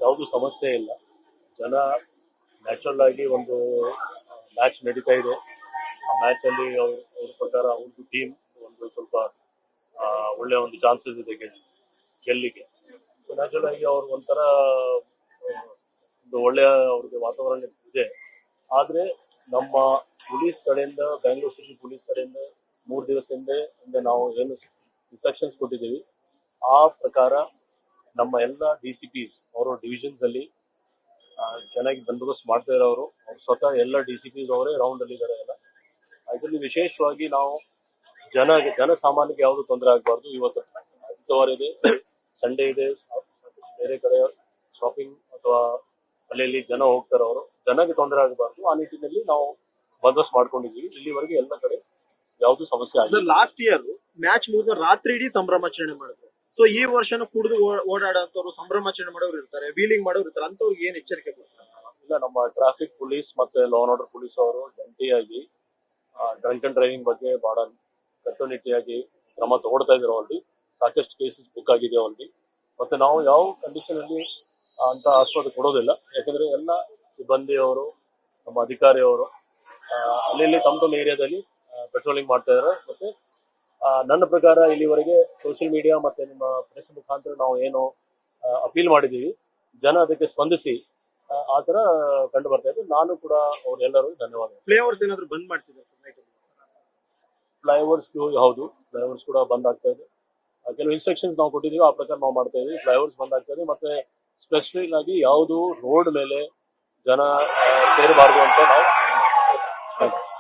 ಯಾವುದು ಸಮಸ್ಯೆ ಇಲ್ಲ. ಜನ ನ್ಯಾಚುರಲ್ ಆಗಿ ಒಂದು ಮ್ಯಾಚ್ ನಡೀತಾ ಇದೆ. ಆ ಮ್ಯಾಚಲ್ಲಿ ಅವ್ರ ಪ್ರಕಾರ ಅವ್ರದ್ದು ಟೀಮ್ ಒಂದು ಸ್ವಲ್ಪ ಒಳ್ಳೆ ಒಂದು ಚಾನ್ಸಸ್ ಇದೆ ಗೆಲ್ಲಿಗೆ. ಸೊ ನ್ಯಾಚುರಲ್ ಆಗಿ ಅವ್ರು ಒಂಥರ ಒಂದು ಒಳ್ಳೆಯ ಅವ್ರಿಗೆ ವಾತಾವರಣ ಇದೆ. ಆದರೆ ನಮ್ಮ ಪೊಲೀಸ್ ಕಡೆಯಿಂದ, ಬ್ಯಾಂಗ್ಳೂರ್ ಸಿಟಿ ಪೊಲೀಸ್ ಕಡೆಯಿಂದ 3 ದಿವಸ ಹಿಂದೆ ನಾವು ಏನು ಇನ್ಸ್ಟ್ರಕ್ಷನ್ಸ್ ಕೊಟ್ಟಿದ್ದೀವಿ ಆ ಪ್ರಕಾರ ನಮ್ಮ ಎಲ್ಲ DCPs ಅವರ ಡಿವಿಷನ್ಸ್ ಅಲ್ಲಿ ಚೆನ್ನಾಗಿ ಬಂದೋಬಸ್ತ್ ಮಾಡ್ತಾ ಇರೋರು. ಅವ್ರು ಸ್ವತಃ ಎಲ್ಲ DCPs ಅವರೇ ರೌಂಡ್ ಅಲ್ಲಿ ಇದ್ದಾರೆ ಎಲ್ಲ. ಇದರಲ್ಲಿ ವಿಶೇಷವಾಗಿ ನಾವು ಜನಸಾಮಾನ್ಯಕ್ಕೆ ಯಾವುದು ತೊಂದರೆ ಆಗಬಾರ್ದು. ಇವತ್ತು ಆದಿತ್ಯವಾರ ಇದೆ, ಸಂಡೇ ಇದೆ, ಬೇರೆ ಕಡೆ ಶಾಪಿಂಗ್ ಅಥವಾ ಅಲ್ಲಿ ಜನ ಹೋಗ್ತಾರೆ, ಅವರು ಜನಕ್ಕೆ ತೊಂದರೆ ಆಗಬಾರ್ದು. ಆ ನಿಟ್ಟಿನಲ್ಲಿ ನಾವು ಬಂದೋಬಸ್ತ್ ಮಾಡ್ಕೊಂಡಿದ್ದೀವಿ. ಇಲ್ಲಿವರೆಗೆ ಎಲ್ಲ ಕಡೆ ಯಾವ್ದು ಸಮಸ್ಯೆ ಆಗಿಲ್ಲ. ಲಾಸ್ಟ್ ಇಯರ್ ಮ್ಯಾಚ್ ಮುಗಿದ ರಾತ್ರಿ ಇಡೀ ಸಂಭ್ರಮಾಚರಣೆ ಮಾಡಿದ್ರು. ಸೊ ಈ ವರ್ಷನೂ ಕುಡಿದು ಓಡಾಡೋಂಥವ್ರು, ಸಂಭ್ರಮಾಚರಣೆ ಮಾಡೋರು ಇರ್ತಾರೆ, ವೀಲಿಂಗ್ ಮಾಡೋರು ಇರ್ತಾರೆ, ಅಂತವ್ರಿಗೆ ಏನ್ ಎಚ್ಚರಿಕೆ ಕೊಡ್ತಾರೆ? ಇಲ್ಲ, ನಮ್ಮ ಟ್ರಾಫಿಕ್ ಪೊಲೀಸ್ ಮತ್ತೆ ಲಾ ಅಂಡ್ ಆರ್ಡರ್ ಪೊಲೀಸ್ ಅವರು ಜಂಟಿಯಾಗಿ ಡ್ರಂಕ್ ಅಂಡ್ ಡ್ರೈವಿಂಗ್ ಬಗ್ಗೆ ಬಹಳ ಕಟ್ಟುನಿಟ್ಟಿಯಾಗಿ ಕ್ರಮ ತಗೊಳ್ತಾ ಇದ್ರು. ಅಲ್ಲಿ ಸಾಕಷ್ಟು ಕೇಸಸ್ ಬುಕ್ ಆಗಿದೆ ಅಲ್ಲಿ. ಮತ್ತೆ ನಾವು ಯಾವ ಕಂಡೀಷನ್ ಅಲ್ಲಿ ಅಂತ ಆಸ್ಪತ್ರೆ ಕೊಡೋದಿಲ್ಲ. ಯಾಕಂದ್ರೆ ಎಲ್ಲ ಸಿಬ್ಬಂದಿಯವರು, ನಮ್ಮ ಅಧಿಕಾರಿಯವರು ಅಲ್ಲಿ ತಮ್ಮ ಏರಿಯಾದಲ್ಲಿ ಪೆಟ್ರೋಲಿಂಗ್ ಮಾಡ್ತಾ ಇದ್ದಾರೆ. ಮತ್ತೆ ನನ್ನ ಪ್ರಕಾರ ಇಲ್ಲಿವರೆಗೆ ಸೋಷಿಯಲ್ ಮೀಡಿಯಾ ಮತ್ತೆ ನಿಮ್ಮ ಪ್ರೆಸ್ ಮುಖಾಂತರ ನಾವು ಏನು ಅಪೀಲ್ ಮಾಡಿದ್ದೀವಿ, ಜನ ಅದಕ್ಕೆ ಸ್ಪಂದಿಸಿ ಆ ತರ ಕಂಡು ಬರ್ತಾ ಇದೆ. ನಾನು ಕೂಡ ಅವ್ರೆಲ್ಲರೂ ಧನ್ಯವಾದ. ಫ್ಲೈಓವರ್ಸ್ ಏನಾದ್ರು ಬಂದ್ ಮಾಡ್ತಿದ್ದಾರೆ? ಫ್ಲೈಓವರ್ಸ್ ಹೌದು, ಫ್ಲೈಓವರ್ಸ್ ಕೂಡ ಬಂದ್ ಆಗ್ತಾ ಇದೆ. ಕೆಲವು ಇನ್ಸ್ಟ್ರಕ್ಷನ್ಸ್ ನಾವು ಕೊಟ್ಟಿದ್ದೀವಿ, ಆ ಪ್ರಕಾರ ನಾವು ಮಾಡ್ತಾ ಇದ್ದೀವಿ. ಫ್ಲೈಓವರ್ಸ್ ಬಂದ್ ಆಗ್ತಾ ಇದೆ. ಮತ್ತೆ ಸ್ಪೆಸಿಫಿಕ್ ಆಗಿ ಯಾವುದು ರೋಡ್ ಮೇಲೆ ಜನ ಸೇರಬಾರ್ದು ಅಂತ ನಾವು